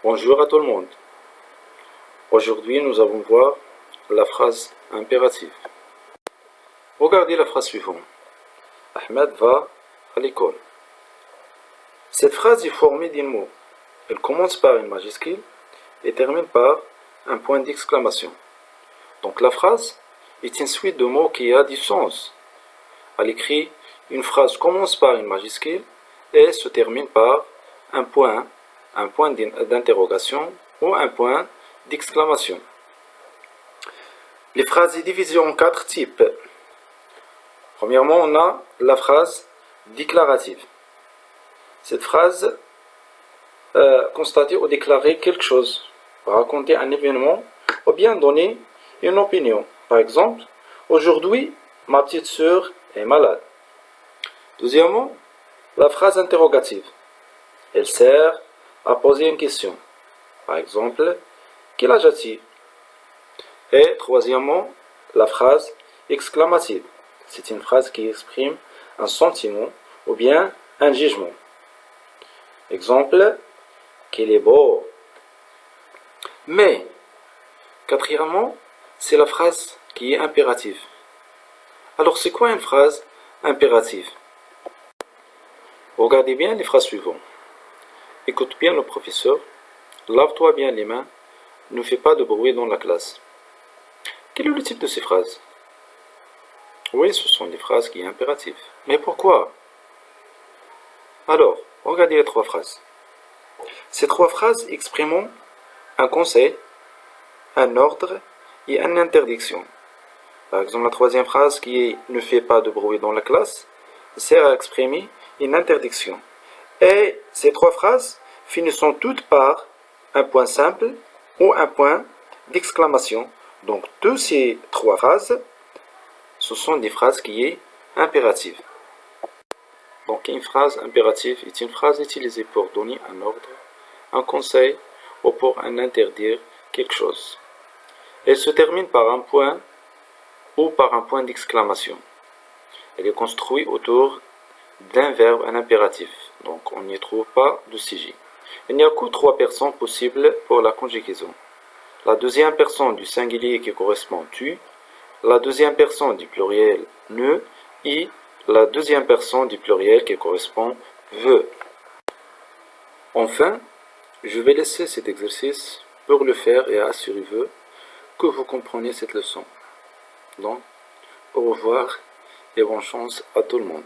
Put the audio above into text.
Bonjour à tout le monde. Aujourd'hui, nous allons voir la phrase impérative. Regardez la phrase suivante. Ahmed va à l'école. Cette phrase est formée d'un mot. Elle commence par une majuscule et termine par un point d'exclamation. Donc la phrase est une suite de mots qui a du sens. À l'écrit, une phrase commence par une majuscule et se termine par un point d'interrogation ou un point d'exclamation. Les phrases sont divisées en 4 types. Premièrement, on a la phrase déclarative. Cette phrase constater ou déclarer quelque chose, raconter un événement ou bien donner une opinion. Par exemple, aujourd'hui, ma petite sœur est malade. Deuxièmement, la phrase interrogative. Elle sert à poser une question. Par exemple, quel âge as-tu? Et troisièmement, la phrase exclamative. C'est une phrase qui exprime un sentiment ou bien un jugement. Exemple, qu'il est beau. Mais, quatrièmement, c'est la phrase qui est impérative. Alors, c'est quoi une phrase impérative? Regardez bien les phrases suivantes. Écoute bien le professeur. Lave-toi bien les mains. Ne fais pas de bruit dans la classe. Quel est le type de ces phrases? Oui, ce sont des phrases qui sont impératives. Mais pourquoi? Alors, regardez les 3 phrases. Ces 3 phrases expriment un conseil, un ordre et une interdiction. Par exemple, la 3e phrase qui est « ne fais pas de bruit dans la classe » sert à exprimer une interdiction. Et ces 3 phrases finissent toutes par un point simple ou un point d'exclamation. Donc, toutes ces 3 phrases, ce sont des phrases qui sont impératives. Donc, une phrase impérative est une phrase utilisée pour donner un ordre, un conseil ou pour interdire quelque chose. Elle se termine par un point ou par un point d'exclamation. Elle est construite autour d'un verbe, un impératif. Donc, on n'y trouve pas de sujet. Il n'y a que 3 personnes possibles pour la conjugaison. La 2e personne du singulier qui correspond tu, la 2e personne du pluriel ne et la 2e personne du pluriel qui correspond veut. Enfin, je vais laisser cet exercice pour le faire et assurez-vous que vous comprenez cette leçon. Donc, au revoir et bonne chance à tout le monde.